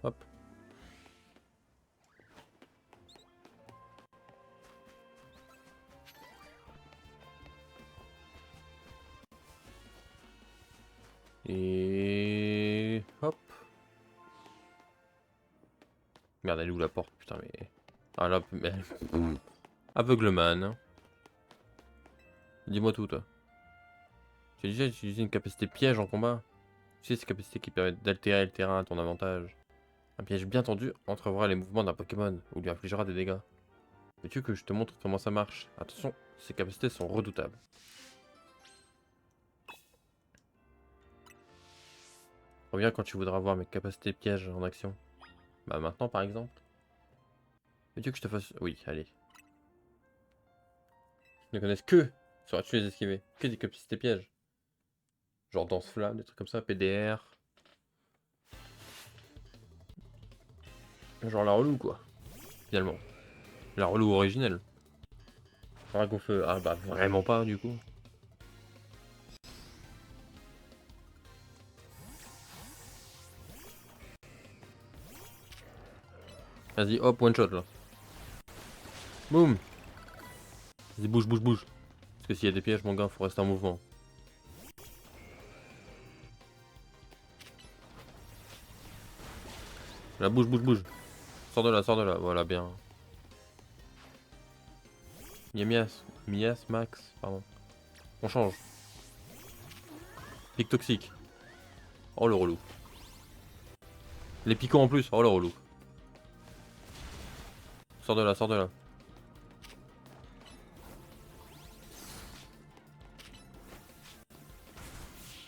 Hop. Et... hop. Merde, elle est où la porte? Putain, mais... Ah là, mais... Aveugleman. Dis-moi tout, toi. Tu as déjà utilisé une capacité piège en combat? Tu sais, ces capacités qui permettent d'altérer le terrain à ton avantage. Un piège bien tendu entrevoira les mouvements d'un Pokémon ou lui infligera des dégâts. Veux-tu que je te montre comment ça marche? Attention, ces capacités sont redoutables. Reviens quand tu voudras voir mes capacités pièges en action. Bah maintenant par exemple. Veux-tu que je te fasse... Oui, allez. Ils ne connaissent que, sauras-tu les esquiver, que des capacités pièges. Genre danse-flamme, des trucs comme ça, PDR. Genre la relou quoi, finalement. La relou originelle. Dragon feu, ah bah vraiment pas du coup. Vas-y, hop, one shot là. Boum. Vas-y, bouge, bouge, bouge. Parce que s'il y a des pièges, mon gars, faut rester en mouvement. Là, bouge, bouge, bouge. Sors de là, voilà, bien. Mias, Mias, Max, pardon. On change. Pic toxique. Oh le relou. Les piquants en plus, oh le relou. Sors de là, sors de là.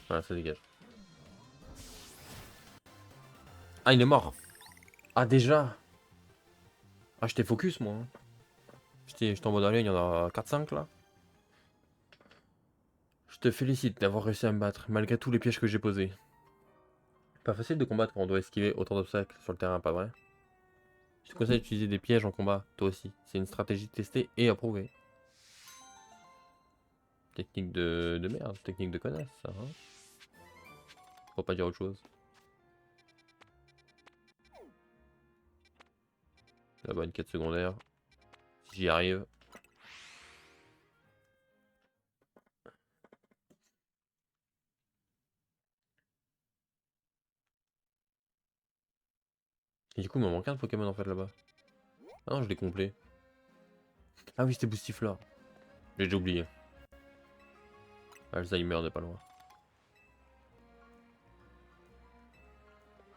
Voilà, ça dégage. Ah, il est mort. Ah, déjà. Ah, j'étais focus, moi. J'étais en mode allez, il y en a 4-5 là. Je te félicite d'avoir réussi à me battre, malgré tous les pièges que j'ai posés. Pas facile de combattre quand on doit esquiver autant d'obstacles sur le terrain, pas vrai? Je te conseille d'utiliser des pièges en combat, toi aussi. C'est une stratégie testée et approuvée. Technique de merde, technique de connasse, ça, hein. Faut pas dire autre chose. Là-bas, une quête secondaire. Si j'y arrive. Et du coup, il m'en manque un de Pokémon en fait là-bas. Ah non, je l'ai complet. Ah oui, c'était Boostifleur. J'ai déjà oublié. Alzheimer n'est pas loin.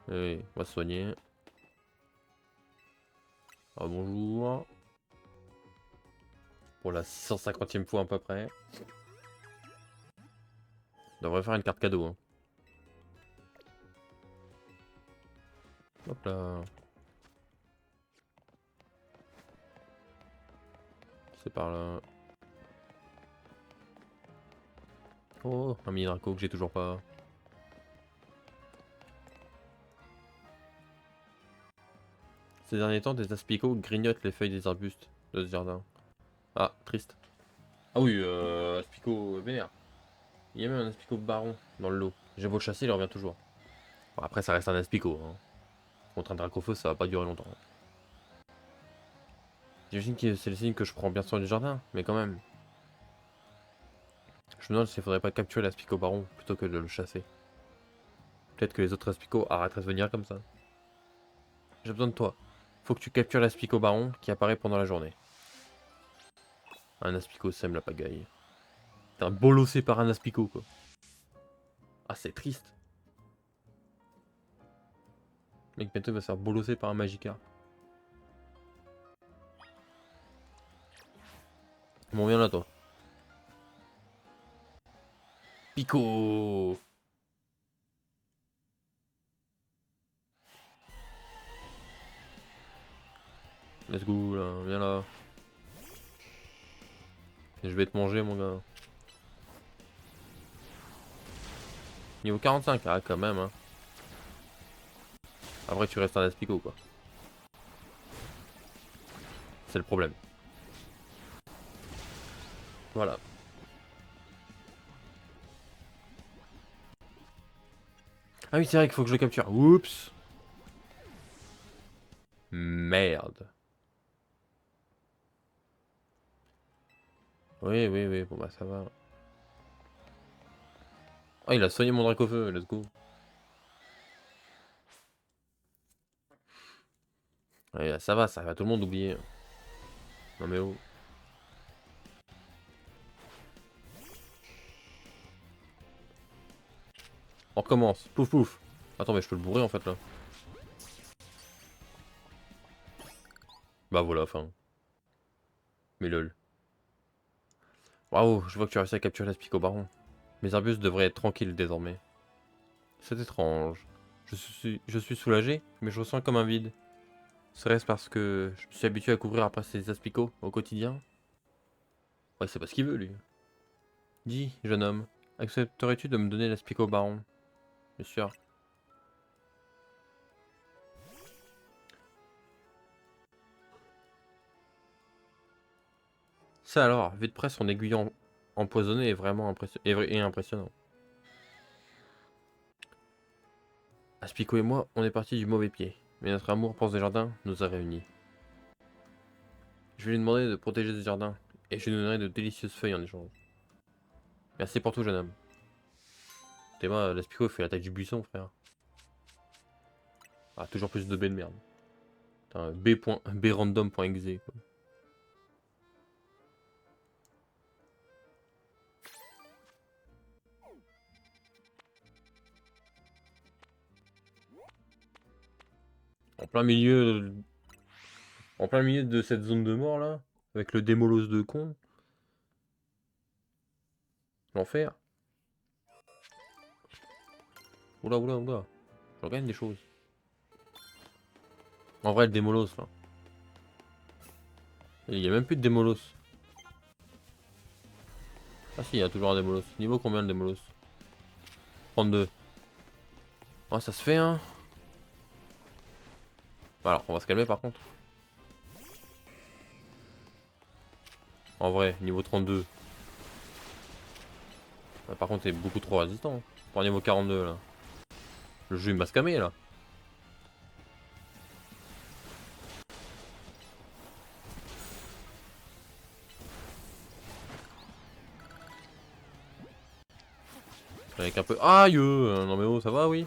Allez, on va se soigner. Ah bonjour. Pour la 650e fois à peu près. On devrait faire une carte cadeau. Hein. Hop là. C'est par là. Oh, un mini Draco que j'ai toujours pas. Ces derniers temps, des aspicots grignotent les feuilles des arbustes de ce jardin. Ah, triste. Ah oui, Aspico vénère. Il y a même un Aspico baron dans le lot. J'ai beau le chasser, il revient toujours. Bon, après, ça reste un Aspico. Hein. Contre un Dracofeu, ça va pas durer longtemps. J'imagine que c'est le signe que je prends bien soin du jardin, mais quand même. Je me demande s'il faudrait pas capturer l'Aspico baron plutôt que de le chasser. Peut-être que les autres Aspicots arrêteraient de venir comme ça. J'ai besoin de toi. Faut que tu captures l'Aspico baron qui apparaît pendant la journée. Un Aspico sème la pagaille. T'es un bolossé par un Aspico, quoi. Ah, c'est triste. Le mec, bientôt il va se faire bolosser par un Magikarp. Bon, viens là, toi. Pico! Let's go, là. Viens là. Et je vais te manger, mon gars. Niveau 45, ah, quand même, hein. Après, tu restes un Aspico, quoi. C'est le problème. Voilà. Ah oui, c'est vrai qu'il faut que je le capture. Oups. Merde. Oui, oui, oui, bon bah ça va. Oh, il a soigné mon Dracofeu, let's go. Ouais, ça va, ça va tout le monde oublier. Non mais oh. On recommence. Pouf pouf. Attends, mais je peux le bourrer en fait là. Bah voilà, fin. Mais lol. Waouh, je vois que tu as réussi à capturer l'Aspico Baron. Mes arbustes devraient être tranquilles désormais. C'est étrange. Je suis soulagé, mais je ressens comme un vide. Serait-ce parce que je me suis habitué à couvrir après ces aspicots au quotidien? Ouais, c'est pas ce qu'il veut lui. Dis, jeune homme, accepterais-tu de me donner l'aspicot baron? Bien sûr. Ça alors, vite près son aiguillon empoisonné est vraiment impressionnant. Aspico et moi, on est partis du mauvais pied, mais notre amour pour ce jardin nous a réunis. Je vais lui demander de protéger ce jardin, et je lui donnerai de délicieuses feuilles en échange. Merci pour tout, jeune homme. T'es moi, l'aspicot fait la taille du buisson, frère. Ah, toujours plus de B de merde. Putain, brandom.exe. Quoi. En plein milieu, en plein milieu de cette zone de mort là, avec le démolos de con, l'enfer. Oula, oula, oula. Je regagne des choses. En vrai, le démolos là. Il y a même plus de démolos. Ah si, il y a toujours un démolos. Niveau combien le démolos? 32. Ah, ça se fait, hein. Bah, alors, on va se calmer par contre. En vrai, niveau 32. Bah, par contre, c'est beaucoup trop résistant. Pour un niveau 42 là. Le jeu il m'a scamé là. Avec un peu. Aïe non mais oh, ça va, oui.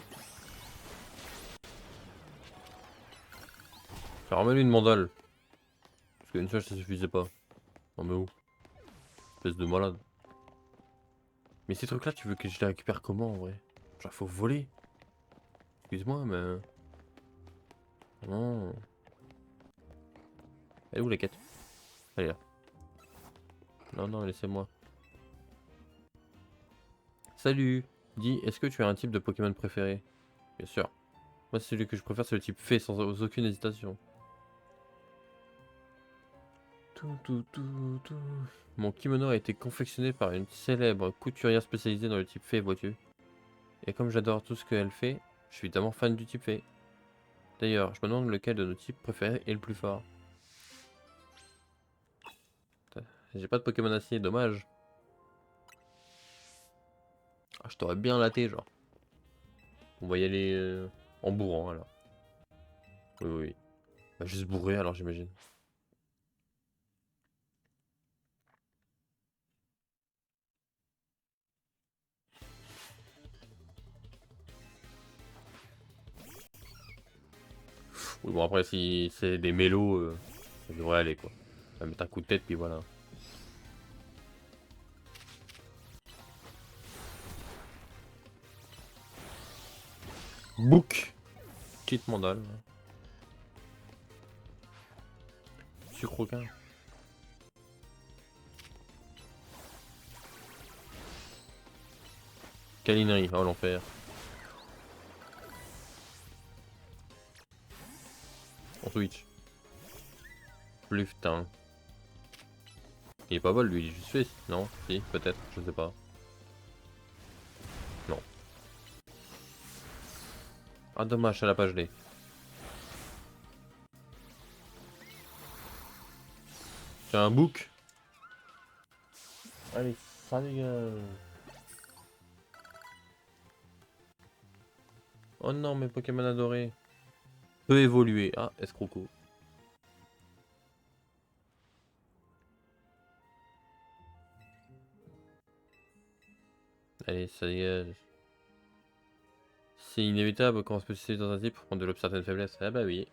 Remets-lui une mandale. Parce qu'une seule ça suffisait pas. Non mais oh, espèce de malade. Mais ces trucs là, tu veux que je les récupère comment en vrai? Genre, faut voler. Excuse-moi, mais. Non. Elle est où la quête? Elle est là. Non, non, laissez-moi. Salut. Dis, est-ce que tu as un type de Pokémon préféré? Bien sûr. Moi, celui que je préfère, c'est le type fée, sans aucune hésitation. Tout. Mon kimono a été confectionné par une célèbre couturière spécialisée dans le type fée, vois-tu. Et comme j'adore tout ce qu'elle fait, je suis évidemment fan du type fée. D'ailleurs, je me demande lequel de nos types préférés est le plus fort. J'ai pas de Pokémon acier, dommage. Ah, je t'aurais bien laté, genre. On va y aller en bourrant, alors. Oui, oui, oui. Bah, juste bourré, alors, j'imagine. Oui, bon, après, si c'est des mélos, ça devrait aller, quoi. Ça va mettre un coup de tête, puis voilà. Book. Petite mandale. Sucre aucun. Câlinerie, oh l'enfer. En Switch. Putain. Il est pas vol lui, il est juste fait. Non, si, peut-être, je sais pas. Non. Ah dommage, elle a pas gelé. J'ai un book. Allez, ça dégage. Oh non, mes Pokémon adorés. Peut évoluer. Ah, escroco. Allez, ça dégage. C'est inévitable quand on se spécialise dans un type on développe certaines faiblesses. Ah bah oui.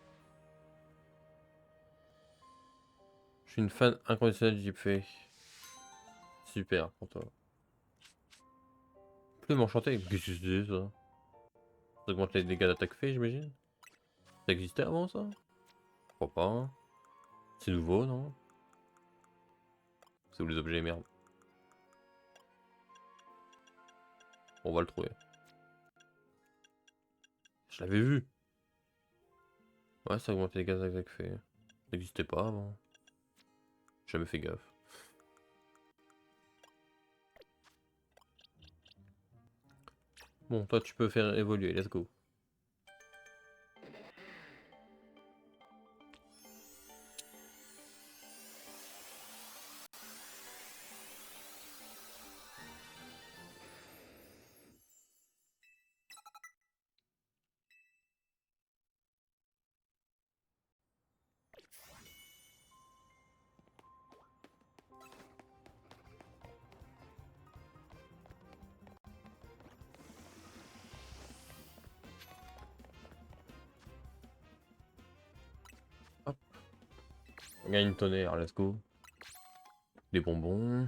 Je suis une fan inconditionnelle du type fée. Super pour toi. Plume enchantée. Qu'est-ce que c'est ça? Ça augmente les dégâts d'attaque fée, j'imagine. Ça existait avant ça? Je crois pas. Hein. C'est nouveau, non? C'est où les objets, merde. On va le trouver. Je l'avais vu. Ouais, ça augmente les dégâts d'attaque fée. Ça n'existait pas avant. J'ai jamais fait gaffe. Bon, toi tu peux faire évoluer, let's go. Hop. On gagne une tonnerre, let's go. Des bonbons.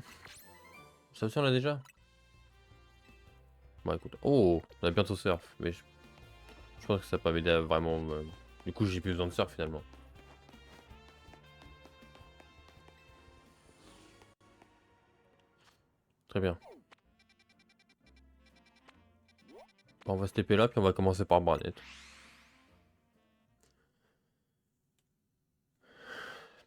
Ça aussi on l'a déjà? Bon écoute. Oh, on a bientôt surf. Mais je pense que ça peut m'aider à vraiment... Du coup j'ai plus besoin de surf finalement. Très bien. Bon, on va se TP là, puis on va commencer par Barnet.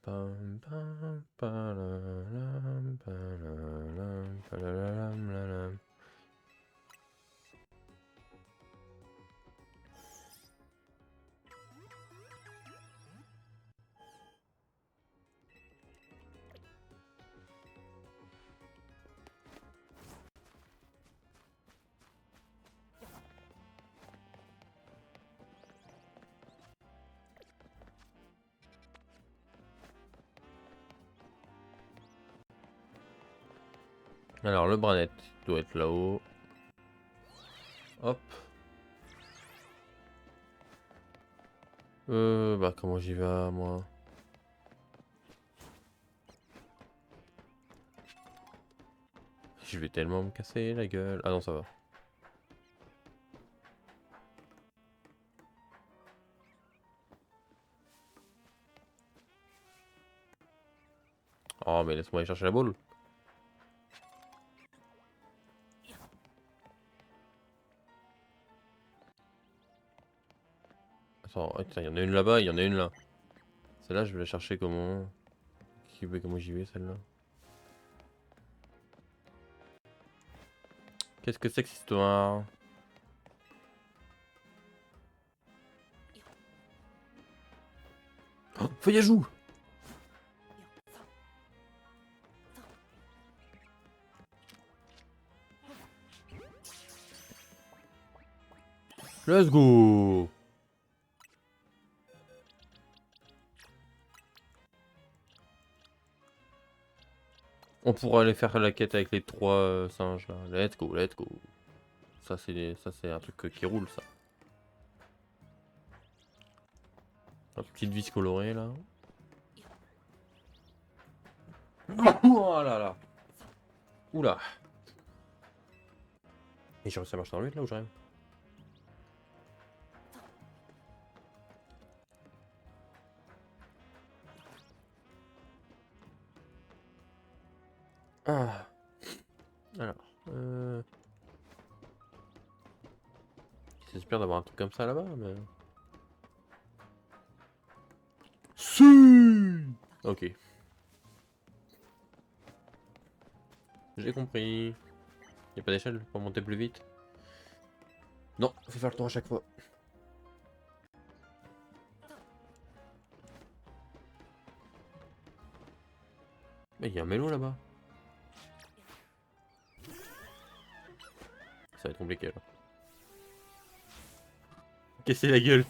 Pam, pam, palalam, palalam, palalam, lalam. Alors le Barnet doit être là-haut. Hop. Bah comment j'y vais moi? Je vais tellement me casser la gueule. Ah non ça va. Oh mais laisse-moi aller chercher la boule. Attends, oh, il y en a une là-bas, il y en a une là. Celle-là je vais la chercher comment? Comment j'y vais celle-là? Qu'est-ce que c'est que cette histoire? Oh, feuillage où? Let's go! On pourra aller faire la quête avec les trois singes là. Let's go, let's go. Ça c'est un truc qui roule ça. Une petite vis colorée là. Oh là là. Oula. Et j'ai réussi à marcher dans le vide là où j'arrive. Ah. Alors. C'est super d'avoir un truc comme ça là-bas, mais... Si. Ok. J'ai compris. Y'a pas d'échelle pour monter plus vite? Non, faut faire le tour à chaque fois. Mais il y a un mélo là-bas. Ça va être compliqué là. casser la gueule.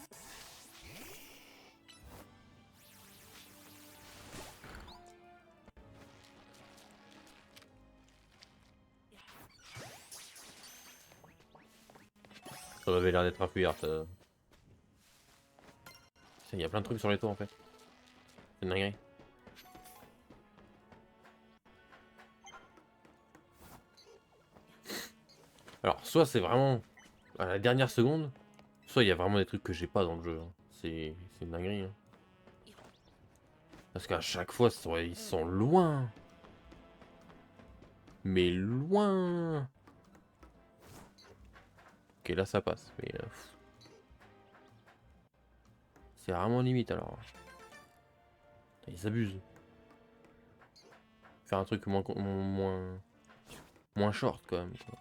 Ça avait l'air d'être un fouillard, ça. Il y a plein de trucs sur les toits en fait. C'est une dinguerie. Alors, soit c'est vraiment à la dernière seconde, soit il y a vraiment des trucs que j'ai pas dans le jeu. Hein. C'est une dinguerie. Hein. Parce qu'à chaque fois, ils sont loin. Mais loin. Ok, là ça passe. Mais c'est vraiment limite alors. Ils abusent. Faire un truc moins short quand même. Quoi.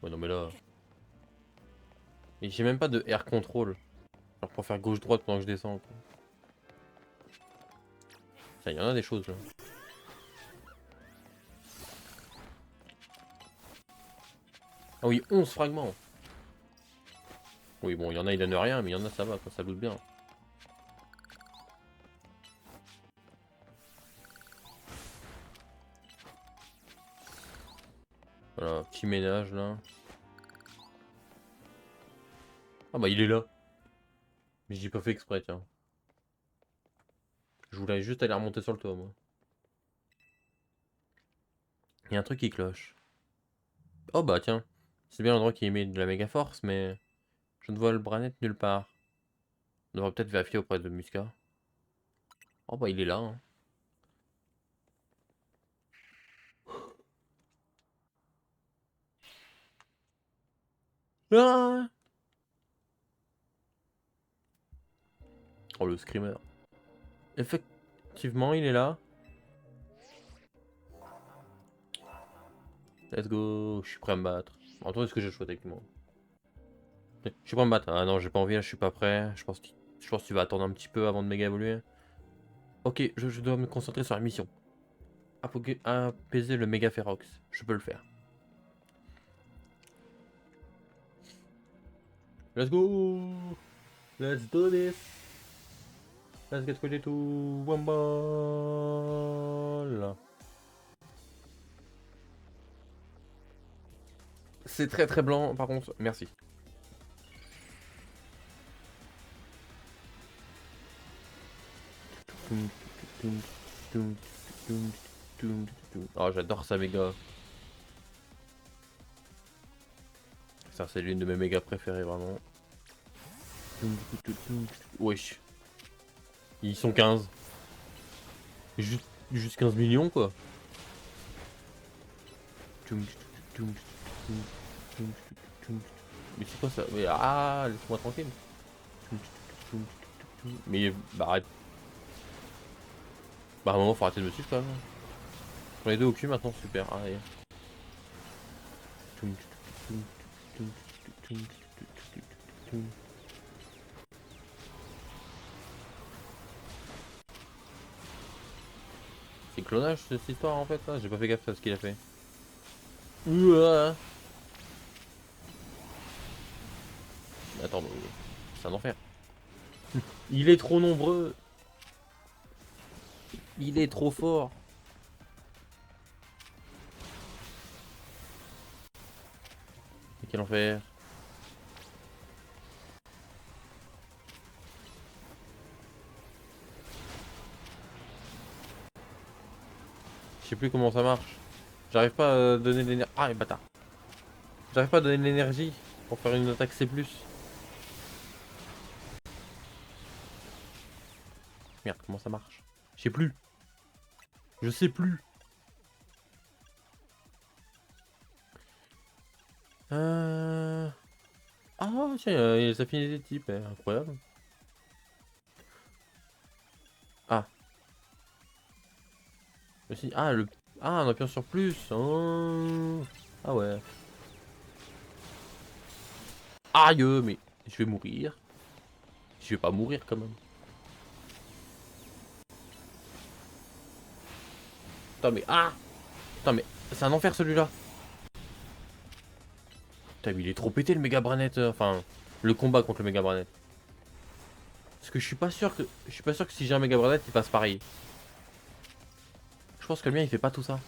Ouais, non mais là. Et j'ai même pas de air control. Genre pour faire gauche-droite pendant que je descends. Quoi. Ça, y en a des choses là. Ah oui, 11 fragments. Oui, bon, il y en a, ils donnent rien, mais il y en a, ça va, quoi, ça loot bien. Voilà, petit ménage là. Ah bah il est là. Mais j'ai pas fait exprès, tiens. Je voulais juste aller remonter sur le toit, moi. Il y a un truc qui cloche. Oh bah tiens. C'est bien l'endroit qui émet de la méga force, mais je ne vois le Branet nulle part. On devrait peut-être vérifier auprès de Musca. Oh bah il est là. Hein. Ah oh le screamer. Effectivement, il est là. Let's go. Je suis prêt à me battre. En toi, est-ce que j'ai le choix techniquement? Je suis prêt à me battre. Ah non, j'ai pas envie, là, je suis pas prêt. Je pense que tu vas attendre un petit peu avant de méga évoluer. Ok, je dois me concentrer sur la mission. Apaiser le méga Ferox. Je peux le faire. Let's go! Let's do this! Let's get ready to Wumble! C'est très très blanc par contre, merci. Oh j'adore ça méga. Ça c'est l'une de mes méga préférées vraiment. Wesh. Ils sont 15. Juste 15 millions quoi. Mais c'est quoi ça? Mais ah, laisse-moi tranquille. Mais bah arrête. Bah à un moment faut arrêter de me suivre quand même. On les deux au cul maintenant, super. Allez. C'est clonage cette histoire en fait là. J'ai pas fait gaffe à ce qu'il a fait. Ouah. Attends, mais c'est un enfer. Il est trop nombreux. Il est trop fort. Mais quel enfer. Je sais plus comment ça marche. J'arrive pas à donner de l'énergie. Ah les bâtards. J'arrive pas à donner de l'énergie pour faire une attaque C+. Merde, comment ça marche? Je sais plus. Je sais plus. Ah tiens, il y a les affinités type, incroyable. Ah. Aussi. Ah le. Ah on appuie sur plus. Oh. Ah ouais. Aïe mais je vais mourir. Je vais pas mourir quand même. Putain mais ah. Putain mais. C'est un enfer celui-là. Putain, mais il est trop pété le méga Branette. Enfin, le combat contre le méga Branette. Parce que je suis pas sûr que. Je suis pas sûr que si j'ai un méga Branette, il passe pareil. Je pense que le mien il fait pas tout ça.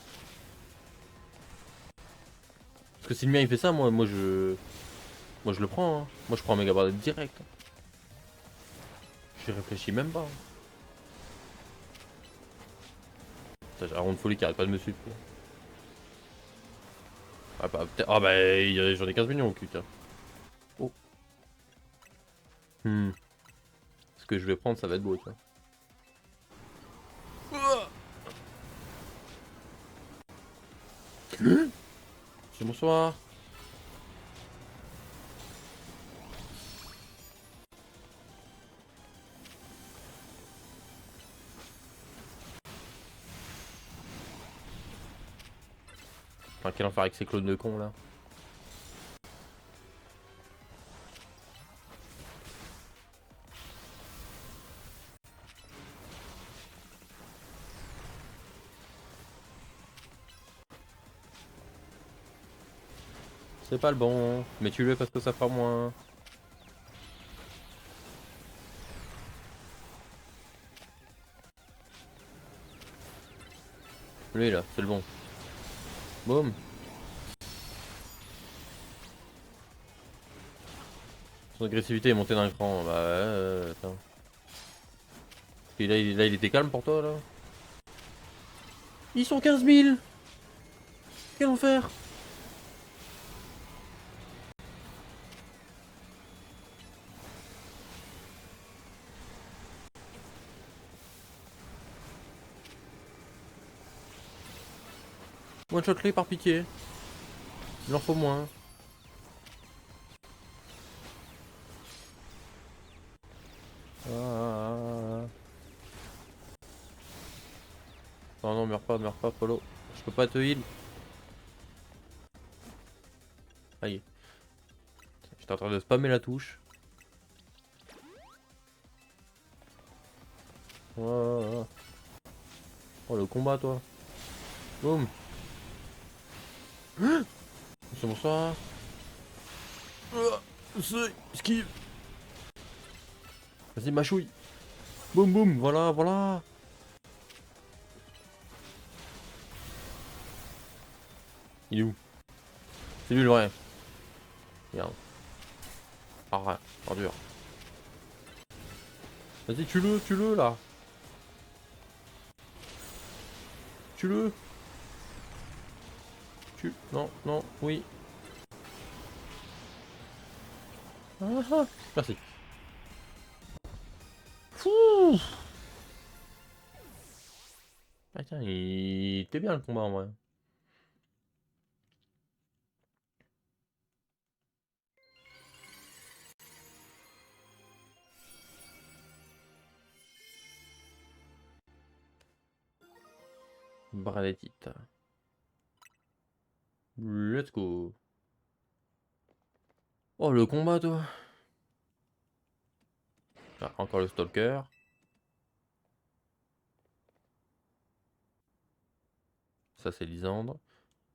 Parce que si le mien il fait ça, moi je. Moi je le prends. Hein. Moi je prends un méga Branette direct. J'y réfléchis même pas. Putain, j'ai un rond de folie qui arrête pas de me suivre. Ah bah, ah bah j'en ai 15 millions au cul, tiens. Oh. Ce que je vais prendre, ça va être beau, tiens. C'est bonsoir. Enfin, quel enfer avec ces clones de cons là. C'est pas le bon, mais tu le parce que ça fera moins. Lui là, c'est le bon. Boum. Son agressivité est montée d'un cran. Bah ouais, attends. Et là, il était calme pour toi là. Ils sont 15 000. Quel enfer. One shot les par pitié. Il en faut moins. Ah. Non, non, meurs pas, Polo. Je peux pas te heal. Aïe. J'étais en train de spammer la touche. Oh, oh le combat, toi. Boum. C'est bonsoir. Esquive. Vas-y, mâchouille. Boum, boum. Voilà, voilà. Il est où? C'est lui le vrai. Merde. Ah, dur. Vas-y, tue-le là. Tue-le. Tue. Non, non, oui. Ah, ah. Merci. Fouh. Ah, tiens, il était bien le combat en vrai. Braletite. Let's go. Oh, le combat, toi. Ah, encore le stalker. Ça, c'est Lysandre.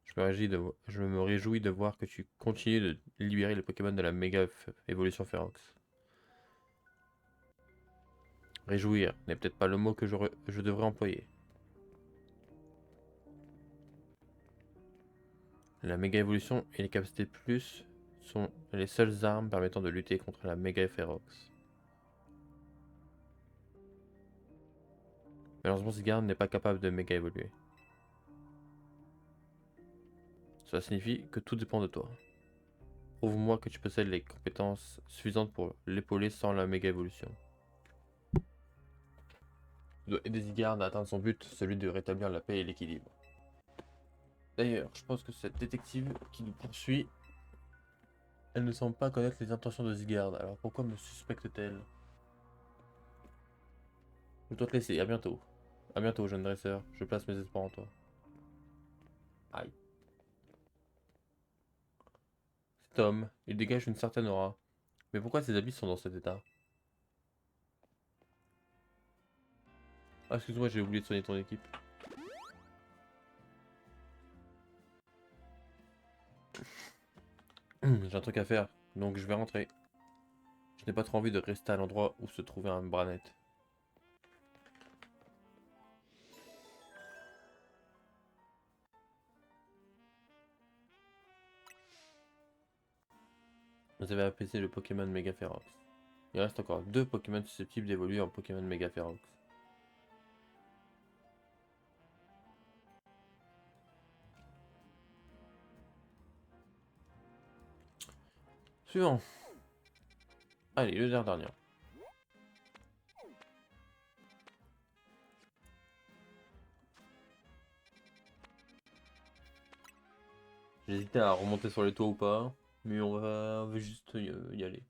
Je me réjouis de voir que tu continues de libérer les Pokémon de la méga évolution Férox. Réjouir n'est peut-être pas le mot que je devrais employer. La méga évolution et les capacités plus sont les seules armes permettant de lutter contre la méga Férox. Malheureusement, Zygarde n'est pas capable de méga évoluer. Cela signifie que tout dépend de toi. Prouve-moi que tu possèdes les compétences suffisantes pour l'épauler sans la méga évolution. Tu dois aider Zygarde à atteindre son but, celui de rétablir la paix et l'équilibre. D'ailleurs, je pense que cette détective qui nous poursuit, elle ne semble pas connaître les intentions de Zygarde, alors pourquoi me suspecte-t-elle? Je dois te laisser, à bientôt. À bientôt, jeune dresseur, je place mes espoirs en toi. Aïe. Cet homme, il dégage une certaine aura. Mais pourquoi ses habits sont dans cet état? Ah, excuse-moi, j'ai oublié de soigner ton équipe. J'ai un truc à faire, donc je vais rentrer. Je n'ai pas trop envie de rester à l'endroit où se trouvait un Branet. Vous avez apaisé le Pokémon Megaférox. Il reste encore 2 Pokémon susceptibles d'évoluer en Pokémon Megaférox. Suivant. Allez, le dernier. J'hésitais à remonter sur les toits ou pas, mais on va juste y aller.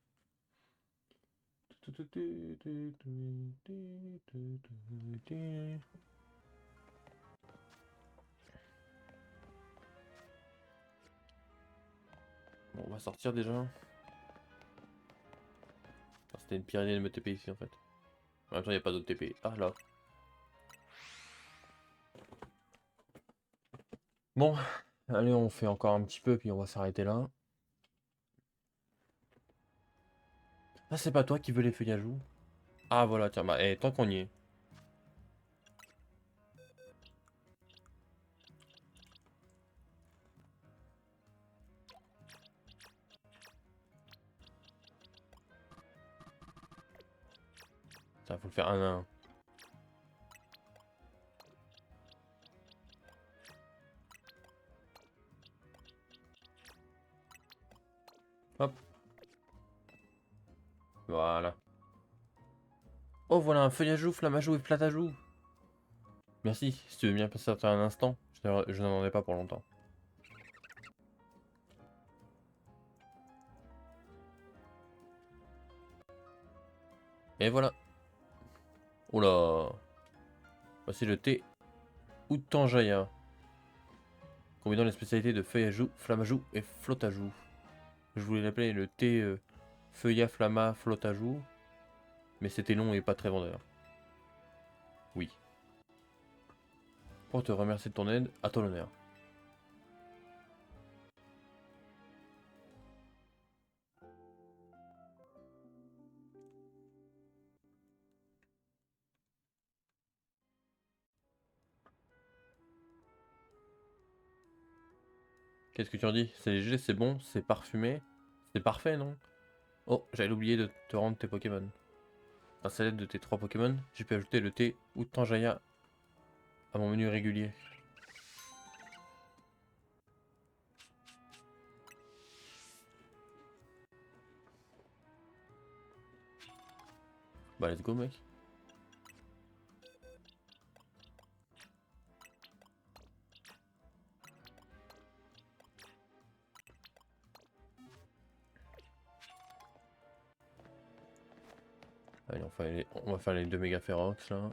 Bon, on va sortir déjà. Enfin, c'était une pire idée de me TP ici en fait. En même temps, il n'y a pas d'autre TP. Ah là. Bon, allez, on fait encore un petit peu, puis on va s'arrêter là. Ah, c'est pas toi qui veux les feuillages ou? Ah voilà, tiens, bah, tant qu'on y est. Ça, faut le faire un à un. Hop. Voilà. Oh, voilà un feuillage flammajou et platajou. Merci, si tu veux bien passer un instant, je n'en ai pas pour longtemps. Et voilà. Oula. Voici le thé Outanjaya. Combinant les spécialités de feuillajou, flammajou et flottajou. Je voulais l'appeler le thé feuilla flamma flottajou, mais c'était long et pas très vendeur. Oui. Pour te remercier de ton aide, à ton honneur. Qu'est-ce que tu en dis? C'est léger, c'est bon, c'est parfumé. C'est parfait, non? Oh, j'allais oublier de te rendre tes Pokémon. Grâce à l'aide de tes 3 Pokémon, j'ai pu ajouter le thé Outanjaya à mon menu régulier. Bah, let's go, mec. Allez, on va faire les 2 méga Ferox là.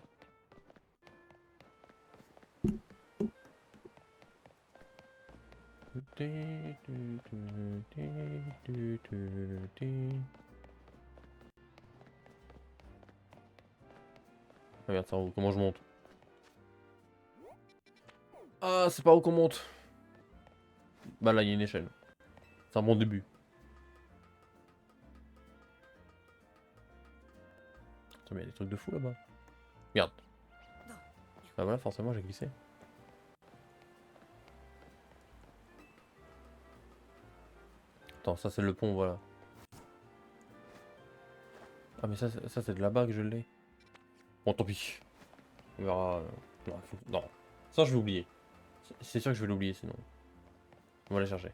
Regarde ça, comment je monte. Ah, c'est pas où qu'on monte. Bah là, il y a une échelle. C'est un bon début. Attends, mais il y a des trucs de fou là-bas. Regarde. Bah voilà, forcément, j'ai glissé. Attends, ça c'est le pont, voilà. Ah, mais ça c'est de là-bas que je l'ai. Bon, tant pis. On verra. Non, non. Ça, je vais oublier. C'est sûr que je vais l'oublier sinon. On va aller chercher.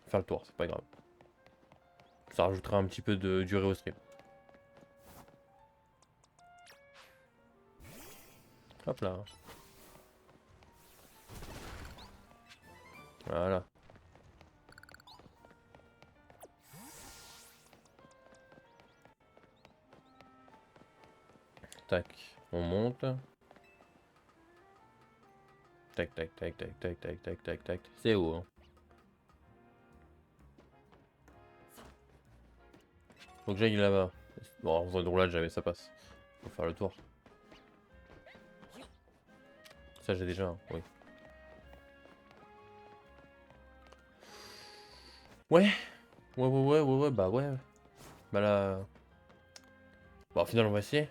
Faire le tour, c'est pas grave. Ça rajoutera un petit peu de durée au stream. Hop là. Voilà. Tac. On monte. Tac, tac, tac, tac, tac, tac, tac, tac, tac. C'est haut, hein. Faut que j'aille là-bas. Bon, en faisant une roulade, jamais ça passe. Faut faire le tour. Ça, j'ai déjà, oui. Ouais, ouais, bah ouais. Bah là... Bah au final, on va essayer.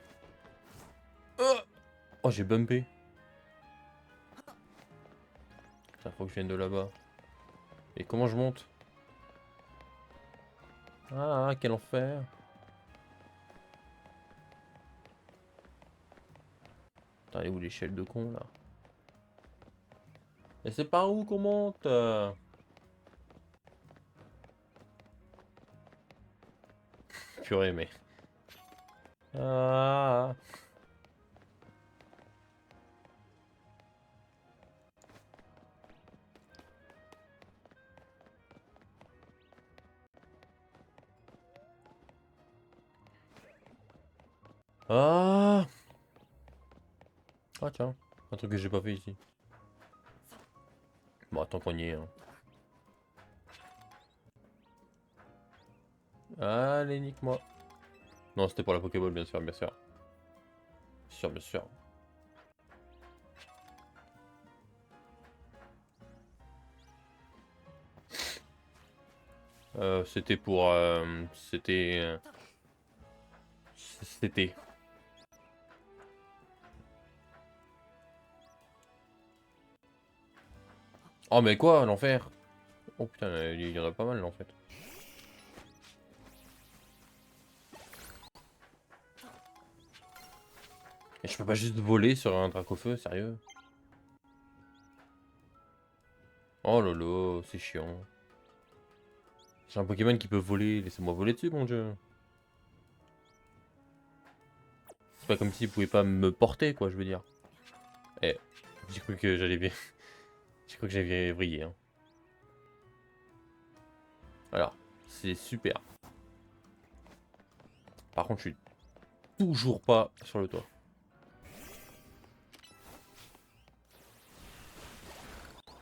Oh, oh, j'ai bumpé. Putain, faut que je vienne de là-bas. Et comment je monte? Ah, quel enfer. Putain, elle est où l'échelle de con, là? Et c'est par où qu'on monte? Purée, mais... Ah... Ah... Ah tiens, un truc que j'ai pas fait ici. Bon, tant qu'on y est, hein. Allez, nique-moi. Non, c'était pour la Pokéball, bien sûr, bien sûr. Bien sûr, bien sûr. C'était pour... C'était... Oh, mais quoi, l'enfer? Oh putain, il y en a pas mal, en fait. Et je peux pas juste voler sur un Dracofeu, sérieux? Oh lolo, c'est chiant. J'ai un Pokémon qui peut voler, laissez-moi voler dessus, mon dieu. C'est pas comme s'il pouvait pas me porter, quoi, je veux dire. Eh, j'ai cru que j'allais bien... J'ai cru que j'avais vrillé, hein. Alors, c'est super. Par contre, je suis toujours pas sur le toit.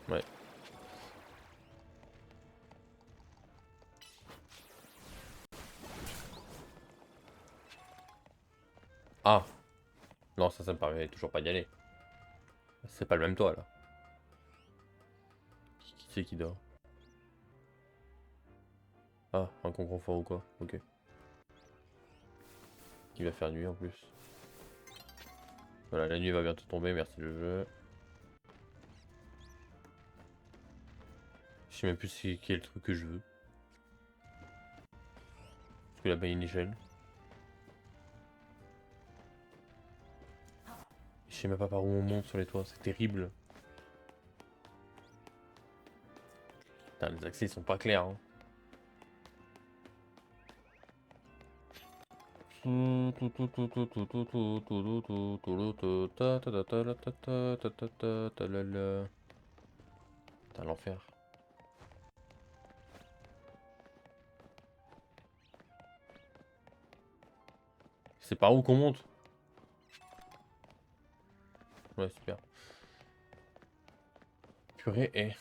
Ouais. Ah, non, ça me permet toujours pas d'y aller. C'est pas le même toit, là. Qui c'est qui dort? Ah, un concombre fort ou quoi? Ok. Qui va faire nuit en plus. Voilà, la nuit va bientôt tomber, merci le jeu. Je sais même plus quel truc que je veux. Parce que là-bas, il y a une échelle. Je sais même pas par où on monte sur les toits, c'est terrible. Putain, les accès ils sont pas clairs, hein. Putain, l'enfer. C'est par où qu'on monte? Ouais, super. Purée, et...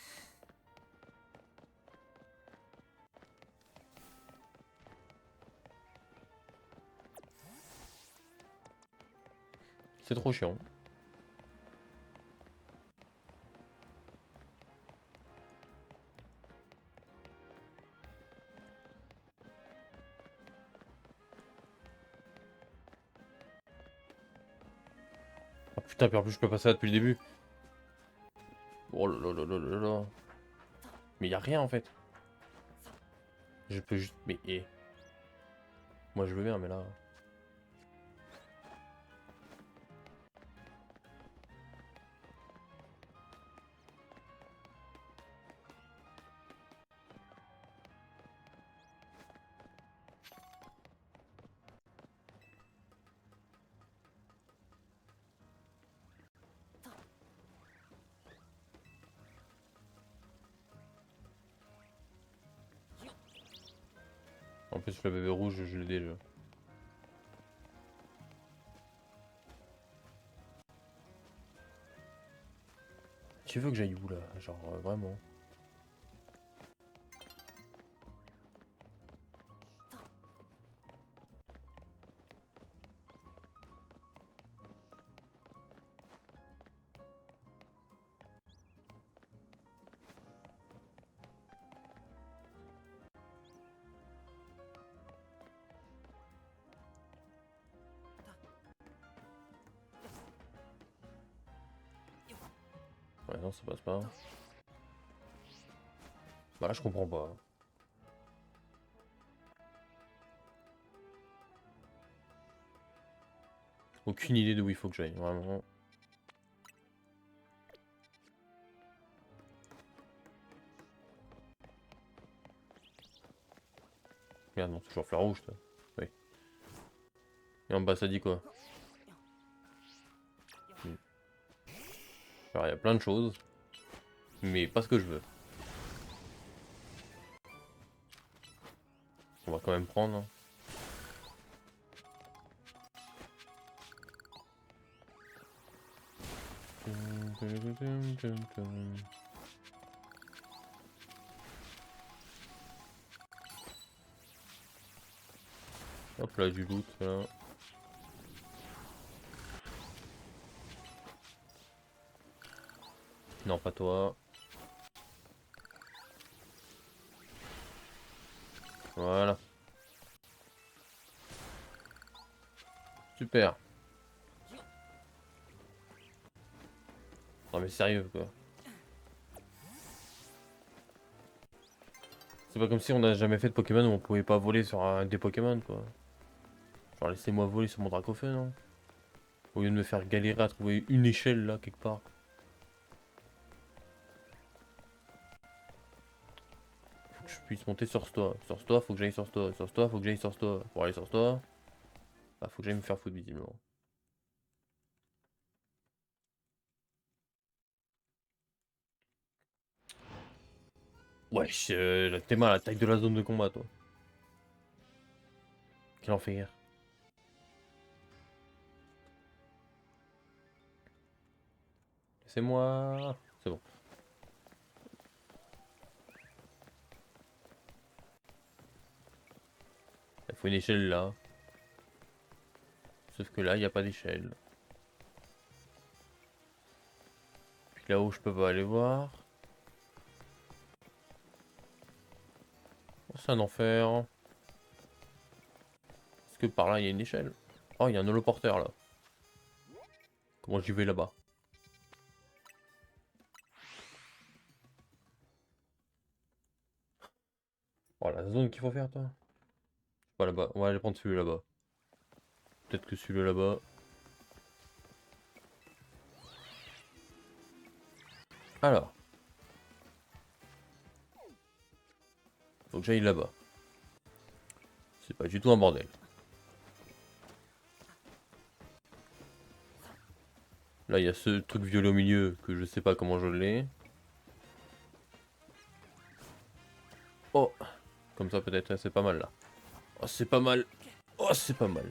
C'est trop chiant. Ah putain, puis en plus je peux passer là depuis le début. Oh là là là là là là. Mais y a rien en fait. Je peux juste... Mais... Moi je veux bien, mais là... En plus le bébé rouge, je l'ai déjà. Tu veux que j'aille où là? Genre vraiment. Ouais, non, ça passe pas. Bah là, je comprends pas. Aucune idée de où il faut que j'aille, vraiment. Regarde, non, toujours fleur rouge, toi. Oui. Et en bas, ça dit quoi? Alors, il y a plein de choses. Mais pas ce que je veux. On va quand même prendre. Hein. Hop là, du loot, là. Non, pas toi. Voilà. Super. Non mais sérieux, quoi. C'est pas comme si on n'a jamais fait de Pokémon où on pouvait pas voler sur un des Pokémon, quoi. Genre, laissez-moi voler sur mon Dracofeu, non? Au lieu de me faire galérer à trouver une échelle, là, quelque part. Faut que je puisse monter sur ce toit. Sur ce toit, faut que j'aille sur ce toit. Sur ce toit, faut que j'aille sur ce toit. Pour aller sur ce toit, bah, faut que j'aille me faire foutre, visiblement. Wesh, t'es mal à la taille de la zone de combat, toi. Quel enfer. Laissez-moi. C'est bon. Il faut une échelle là. Sauf que là, il n'y a pas d'échelle. Puis là-haut, je peux pas aller voir. Oh, c'est un enfer. Est-ce que par là, il y a une échelle? Oh, il y a un holoporteur là. Comment j'y vais là-bas? Oh, la zone qu'il faut faire, toi. Pas là-bas. On va aller prendre celui là-bas. Peut-être que celui là-bas. Alors. Faut que j'aille là-bas. C'est pas du tout un bordel. Là, il y a ce truc violet au milieu que je sais pas comment je l'ai. Oh. Comme ça, peut-être, c'est pas mal là. Oh, c'est pas mal. Oh, c'est pas mal.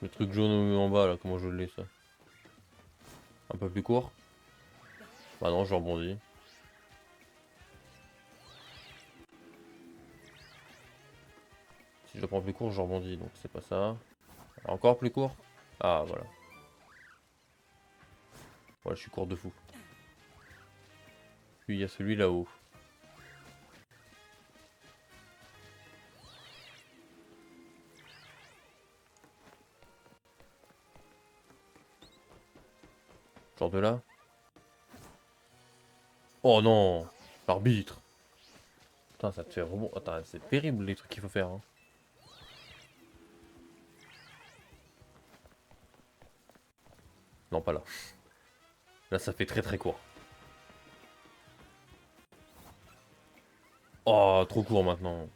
Le truc jaune en bas là, comment je l'ai ça? Un peu plus court? Bah non, je rebondis. Si je le prends plus court, je rebondis, donc c'est pas ça. Encore plus court? Ah voilà. Voilà, je suis court de fou. Puis il y a celui là-haut. Genre de là. Oh non! L'arbitre! Putain, ça te fait rebond. Attends, c'est terrible les trucs qu'il faut faire. Hein. Non, pas là. Là, ça fait très très court. Oh, trop court maintenant.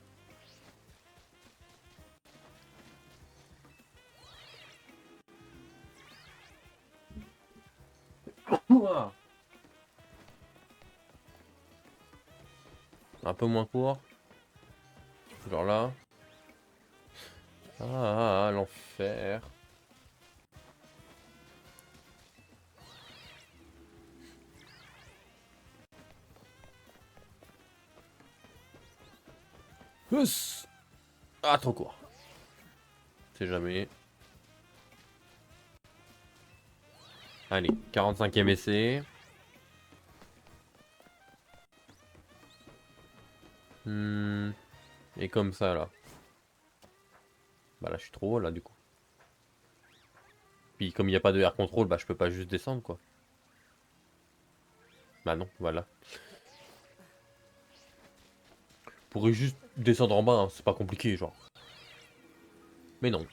Ouah. Un peu moins court. Genre là. L'enfer. Huss. Ah, trop court. C'est jamais. Allez, 45e essai. Hmm. Et comme ça là. Bah là je suis trop haut là du coup. Puis comme il n'y a pas de air control, bah je peux pas juste descendre quoi. Bah non, voilà. Pourrais juste descendre en bas, hein, c'est pas compliqué genre. Mais non.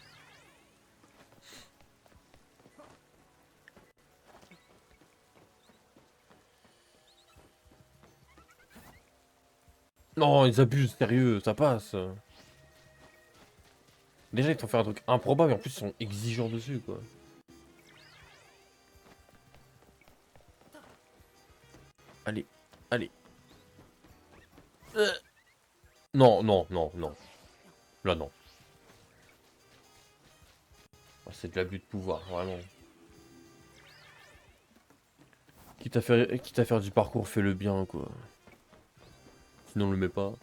Non, ils abusent, sérieux, ça passe. Déjà ils t'ont fait un truc improbable et en plus ils sont exigeants dessus quoi. Allez, allez. Non, non, non, non. Là non. Ah, c'est de l'abus de pouvoir, vraiment. Quitte à faire du parcours, fais-le bien quoi. Sinon on le met pas.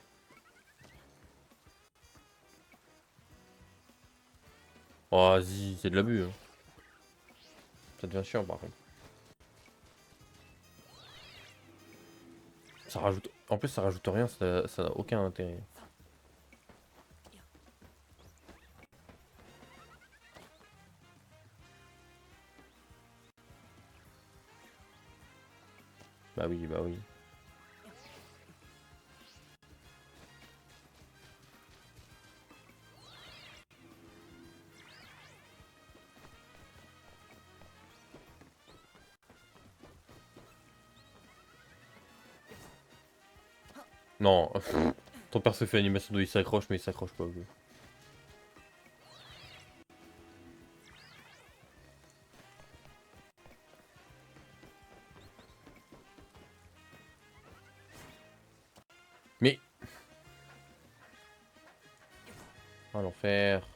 Oh, vas-y, c'est de l'abus. Hein. Ça devient chiant par contre. Ça rajoute. En plus, ça rajoute rien, ça n'a aucun intérêt. Bah oui, bah oui. Non, ton père se fait animation d'où il s'accroche, mais il s'accroche pas. Ok. Mais. Ah, l'enfer.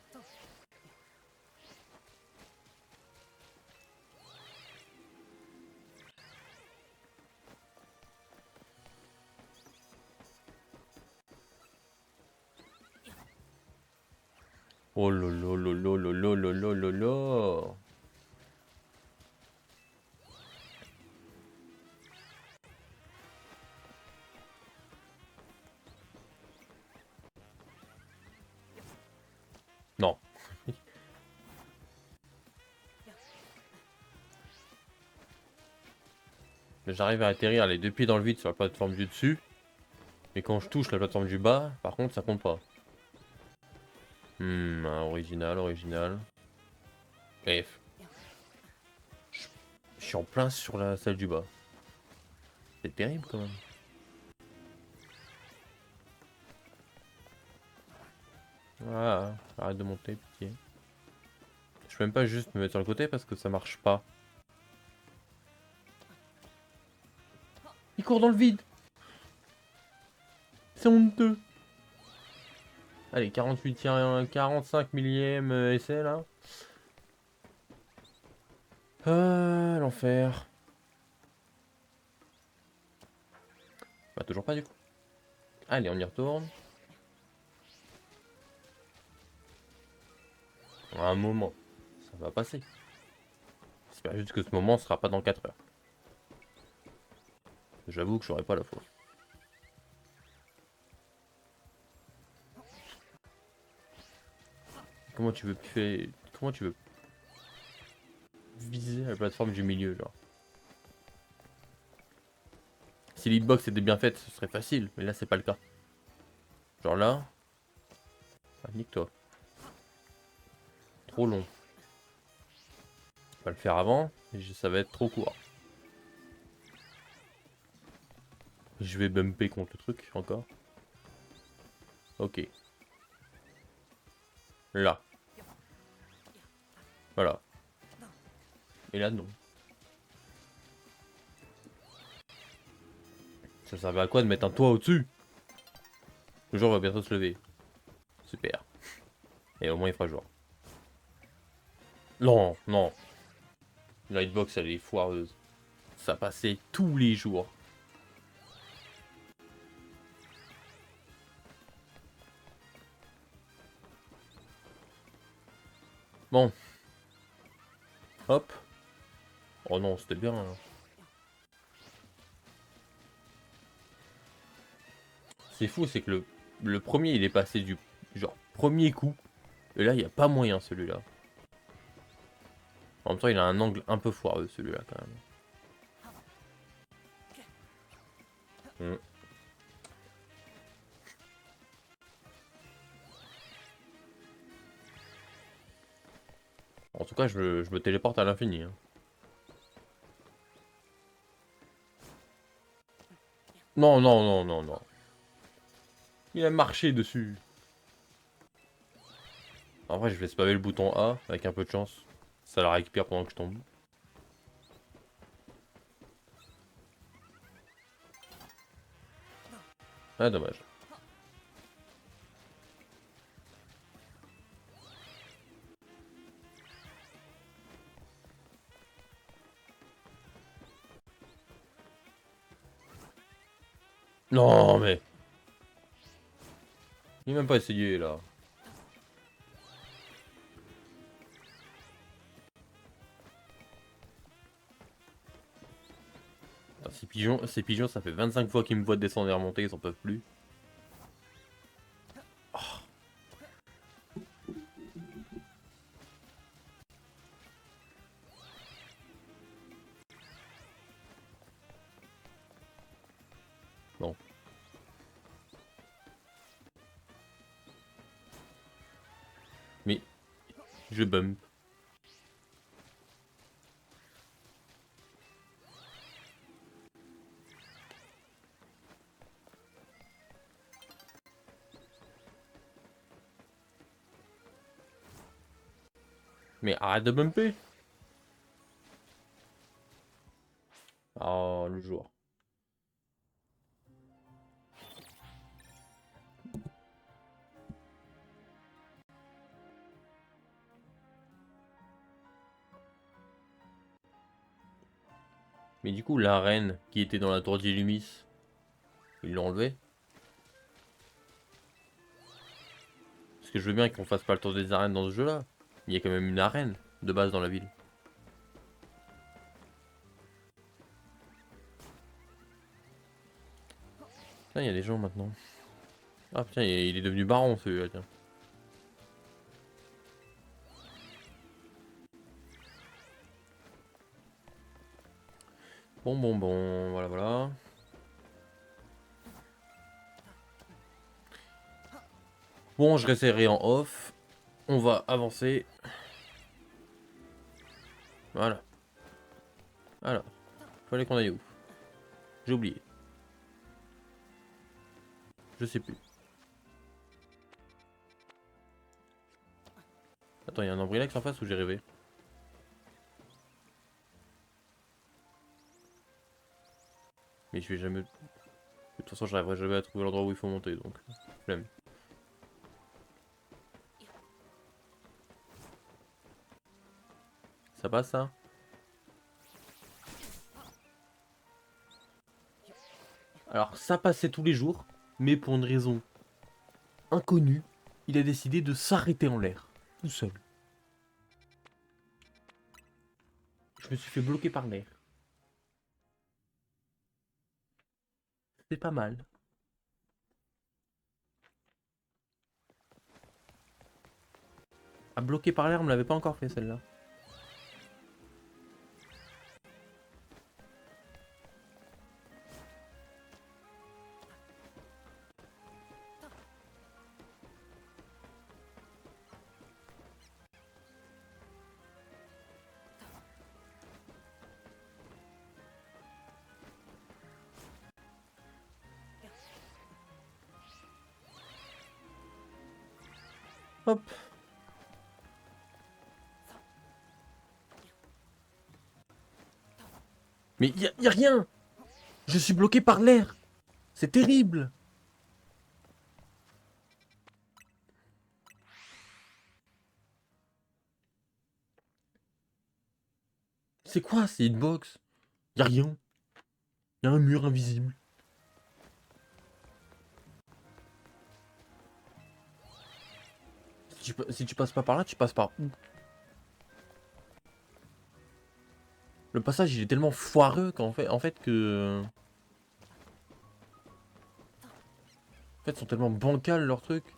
Oh lolo lolo lolo lolo lolo. Non. J'arrive à atterrir les deux pieds dans le vide sur la plateforme du dessus. Mais quand je touche la plateforme du bas, par contre, ça compte pas. Original, original. Bref. Je suis en plein sur la salle du bas. C'est terrible quand même. Ah, arrête de monter, pitié. Je peux même pas juste me mettre sur le côté parce que ça marche pas. Il court dans le vide. C'est honteux. Allez, 45 millième essai là. Ah, l'enfer. Bah, toujours pas du coup. Allez, on y retourne. À un moment, ça va passer. J'espère juste que ce moment sera pas dans 4 heures. J'avoue que j'aurais pas la foi. Comment tu veux faire... Comment tu veux viser la plateforme du milieu, genre? Si l'hitbox était bien faite, ce serait facile, mais là c'est pas le cas. Genre là... Ah, nique-toi. Trop long. Je vais le faire avant, et ça va être trop court. Je vais bumper contre le truc, encore. Ok. Là. Voilà. Et là, non. Ça servait à quoi de mettre un toit au-dessus? Le jour va bientôt se lever. Super. Et au moins il fera jour. Non, non. La hitbox elle est foireuse. Ça passait tous les jours. Bon. Hop. Oh non, c'était bien. Hein. C'est fou, c'est que Le premier, il est passé du genre premier coup. Et là, il n'y a pas moyen celui-là. En même temps, il a un angle un peu foireux celui-là quand même. Hmm. En tout cas, je me téléporte à l'infini. Hein. Non, non, non, non, non. Il a marché dessus. En vrai, je vais spammer le bouton A avec un peu de chance. Ça la récupère pendant que je tombe. Ah, dommage. Non, mais... Il n'a même pas essayé, là. Putain, ces pigeons, ça fait 25 fois qu'ils me voient descendre et remonter, ils en peuvent plus. Bon. Mais, je bump. Mais arrête de bumper. Oh, le jour. Mais du coup, la reine qui était dans la tour d'Illumis, ils l'ont enlevée. Parce que je veux bien qu'on fasse pas le tour des arènes dans ce jeu-là. Il y a quand même une arène de base dans la ville. Putain, il y a des gens maintenant. Ah putain, il est devenu baron celui-là, tiens. Bon, bon, bon, voilà, voilà. Bon, je resterai en off. On va avancer. Voilà. Alors, fallait qu'on aille où? J'ai oublié. Je sais plus. Attends, il y a un Ambrilex en face ou j'ai rêvé? Mais je vais jamais... De toute façon, j'arriverai jamais à trouver l'endroit où il faut monter, donc... Flemme. Ça passe, ça? Alors, ça passait tous les jours, mais pour une raison inconnue, il a décidé de s'arrêter en l'air. Tout seul. Je me suis fait bloquer par l'air. C'est pas mal. Ah, bloqué par l'air, on me l'avait pas encore fait, celle-là. Hop. Mais y a rien. Je suis bloqué par l'air. C'est terrible. C'est quoi, c'est une box? Y a rien. Y a un mur invisible. Si tu passes pas par là, tu passes par où? Le passage, il est tellement foireux qu'en fait, que... fait, ils sont tellement bancals leurs trucs.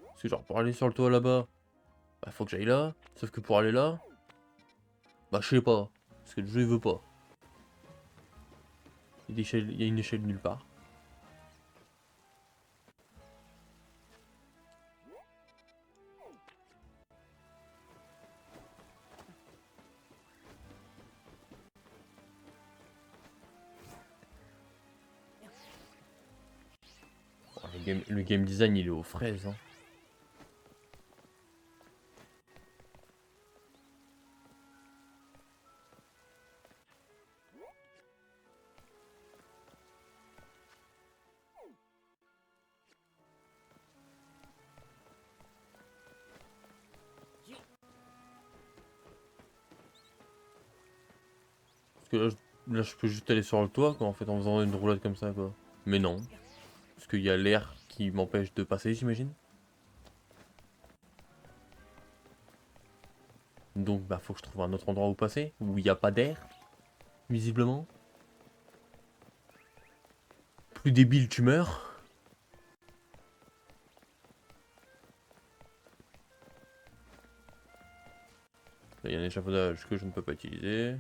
Parce que genre pour aller sur le toit là-bas, bah faut que j'aille là. Sauf que pour aller là, bah je sais pas. Parce que le jeu il veut pas. Il y a une échelle nulle part. Oh, le game design il est aux fraises. Hein. Parce que là, je peux juste aller sur le toit quoi, en fait en faisant une roulade comme ça quoi. Mais non. Parce qu'il y a l'air qui m'empêche de passer j'imagine. Donc bah faut que je trouve un autre endroit où passer. Où il n'y a pas d'air. Visiblement. Plus débile tu meurs. Là, il y a un échafaudage que je ne peux pas utiliser.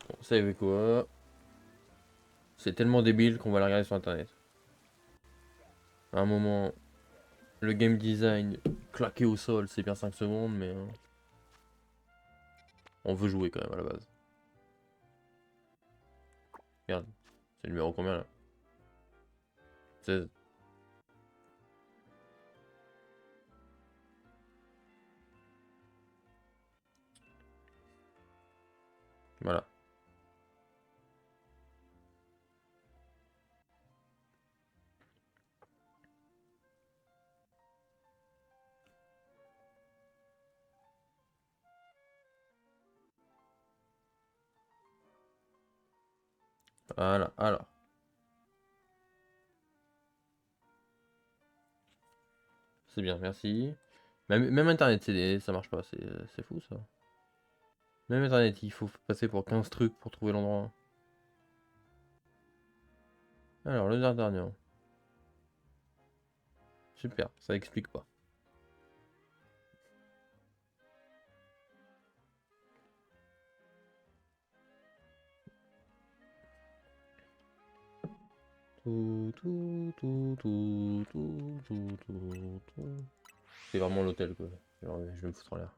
Bon, vous savez quoi? C'est tellement débile qu'on va la regarder sur internet. À un moment, le game design claqué au sol, c'est bien 5 secondes, mais on veut jouer quand même à la base. Regarde, c'est le numéro combien là? 16. Voilà. Voilà, alors. C'est bien, merci. Même internet, ça marche pas, c'est fou ça. Même internet, il faut passer pour 15 trucs pour trouver l'endroit. Alors, le dernier. Super, ça explique pas. C'est vraiment l'hôtel quoi. Genre, je vais me foutre en l'air.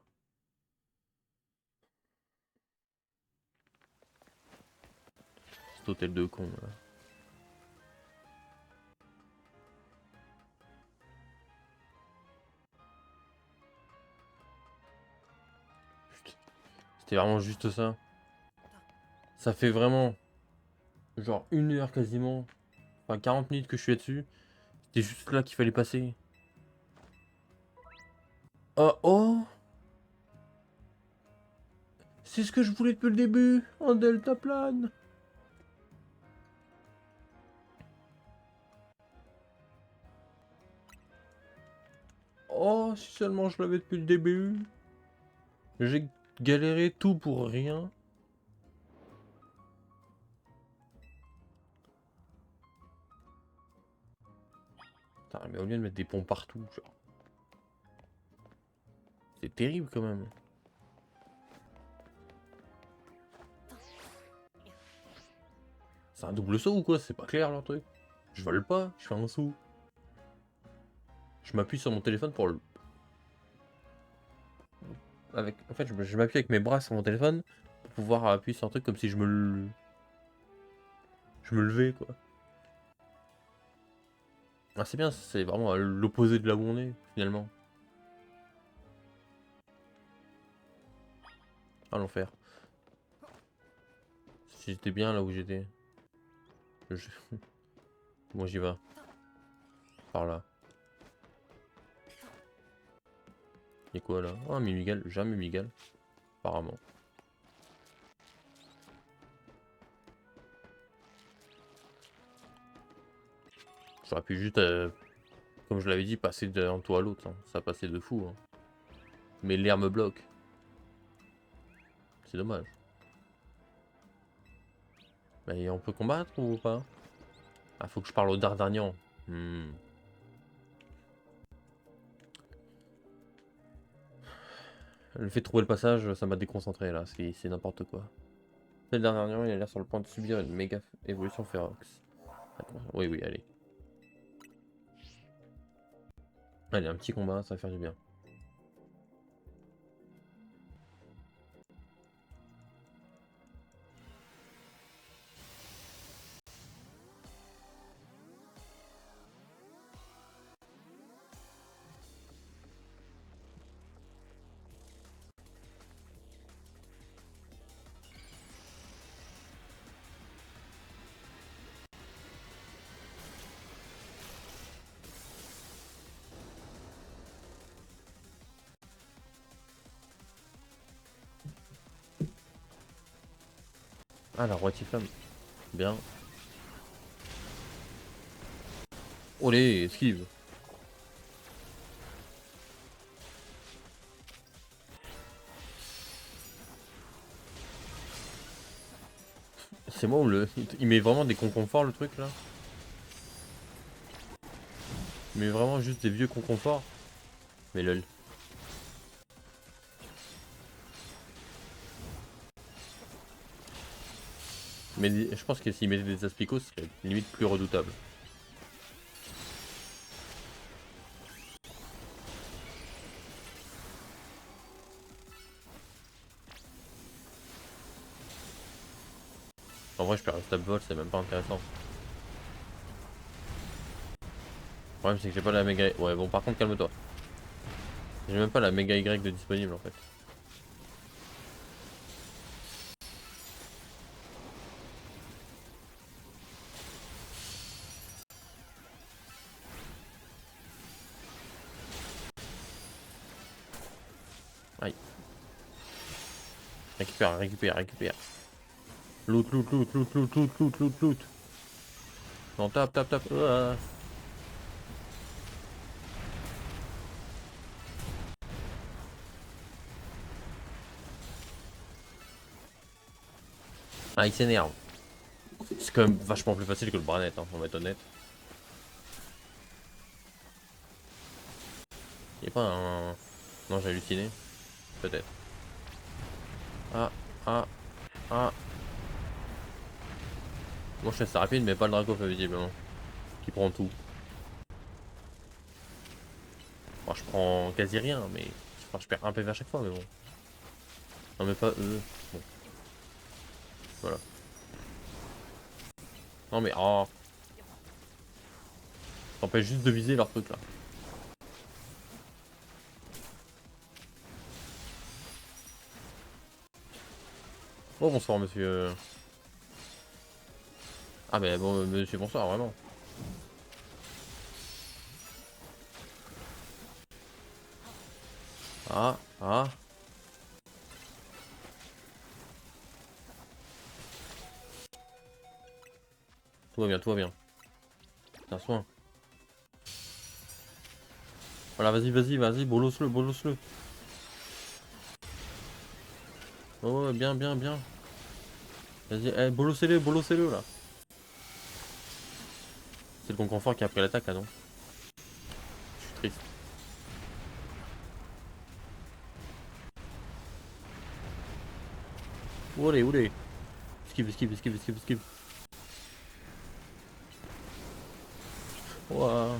Cet hôtel de con là. C'était vraiment juste ça. Ça fait vraiment genre 1 heure quasiment. Enfin 40 minutes que je suis là-dessus. C'était juste là qu'il fallait passer. Oh oh! C'est ce que je voulais depuis le début! En deltaplane! Oh, si seulement je l'avais depuis le début! J'ai galéré tout pour rien. Putain, mais au lieu de mettre des ponts partout, genre. C'est terrible quand même. C'est un double saut ou quoi? C'est pas clair leur truc. Je vole pas, je fais un saut. Je m'appuie sur mon téléphone pour le. En fait, je m'appuie avec mes bras sur mon téléphone pour pouvoir appuyer sur un truc comme si je me levais quoi. Ah, c'est bien, c'est vraiment à l'opposé de là où on est finalement. Ah, l'enfer. Si j'étais bien là où j'étais. Je... Moi j'y vais. Par là. Y'a quoi là? Oh, un Mimigal. J'ai un Mimigal. Apparemment. J'aurais pu juste, comme je l'avais dit, passer d'un toit à l'autre, hein. Ça passait de fou, hein. Mais l'air me bloque. C'est dommage. Mais on peut combattre ou pas? Ah, faut que je parle au Dardagnan. Hmm. Le fait de trouver le passage, ça m'a déconcentré là, c'est n'importe quoi. Le Dardagnan, il a l'air sur le point de subir une méga évolution féroce. Attends, oui, oui, allez. Allez, un petit combat, ça va faire du bien. Ah, la Roitiflamme. Bien. Olé, esquive. C'est moi ou le... Il met vraiment des conconforts le truc là? Il met vraiment juste des vieux conconforts? Mais lol. Mais je pense que s'il mettait des aspicots, ce serait limite plus redoutable. En vrai, je perds le stab vol, c'est même pas intéressant. Le problème, c'est que j'ai pas la méga... Ouais, bon, par contre, calme-toi. J'ai même pas la méga Y de disponible en fait. Aïe. Récupère, récupère, récupère. Loot, loot, loot, loot, loot, loot, loot, loot, loot. Non, tape, tape, tape. Ah, il s'énerve. C'est quand même vachement plus facile que le Branet, hein, on va être honnête. Y'a pas un... Non, j'ai halluciné. Peut-être. Ah, ah, ah. Moi je fais ça rapide, mais pas le Draco, visiblement. Qui prend tout. Moi je prends quasi rien, mais... Enfin, je perds un PV à chaque fois, mais bon. Non, mais pas eux. Bon, voilà. Non, mais... Oh. T'empêches juste de viser leur truc, là. Oh, bonsoir, monsieur. Ah, mais bon, monsieur, bonsoir, vraiment. Ah, ah. Tout va bien, tout va bien. C'est un soin. Voilà, vas-y, vas-y, vas-y, bolos-le, bolos-le. Oh, ouais, bien, bien, bien. Vas-y, eh, bolossez-le, bolossez-le, là. C'est le confort qui a pris l'attaque, là, non? Je suis triste. Oulé, oulé. Esquive, esquive, esquive, esquive, esquive. Ouah.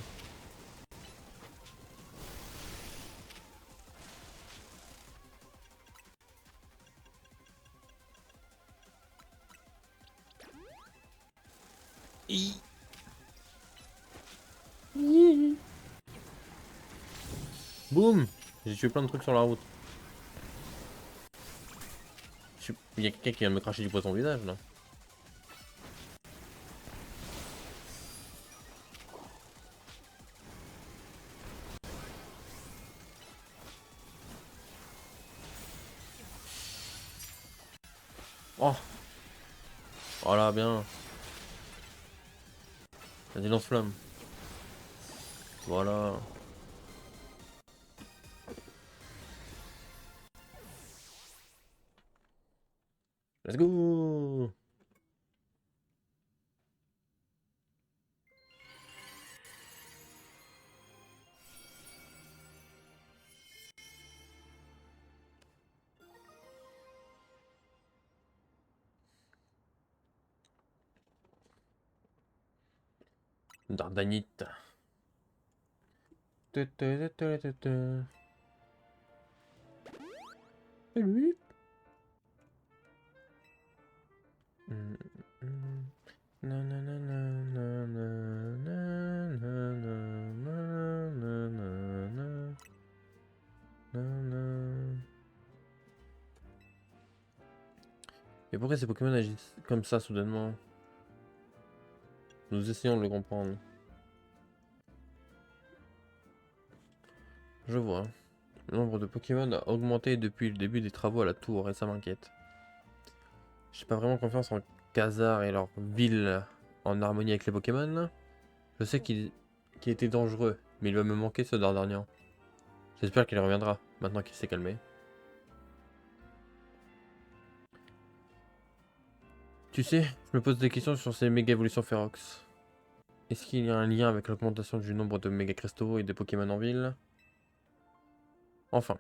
Boum. J'ai tué plein de trucs sur la route. Il y a quelqu'un qui vient de me cracher du poison au visage, là. Oh. Voilà, bien. Vas-y, lance-flamme. Voilà. Let's go. Dardanite. Salut. Et pourquoi ces Pokémon agissent comme ça soudainement? Nous essayons de le comprendre. Je vois. Le nombre de Pokémon a augmenté depuis le début des travaux à la tour et ça m'inquiète. J'ai pas vraiment confiance en Khazar et leur ville en harmonie avec les Pokémon. Je sais qu'il était dangereux, mais il va me manquer ce Dardarnian. J'espère qu'il reviendra, maintenant qu'il s'est calmé. Tu sais, je me pose des questions sur ces méga évolutions Ferox. Est-ce qu'il y a un lien avec l'augmentation du nombre de méga cristaux et de Pokémon en ville? Enfin,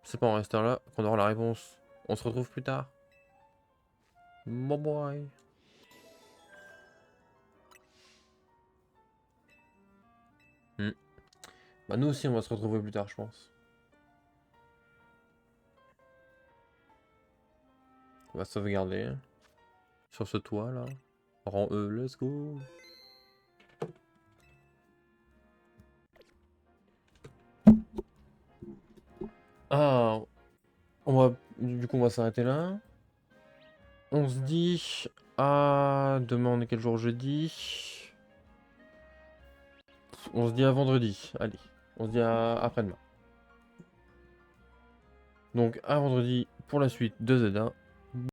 c'est pas en restant là qu'on aura la réponse. On se retrouve plus tard. Bye bye. Bah nous aussi on va se retrouver plus tard je pense. On va sauvegarder. Sur ce toit là. Rang E, let's go. Ah, du coup on va s'arrêter là. On se dit à demain on est quel jour, jeudi? On se dit à vendredi. Allez, on se dit à après-demain. Donc à vendredi pour la suite de Zelda.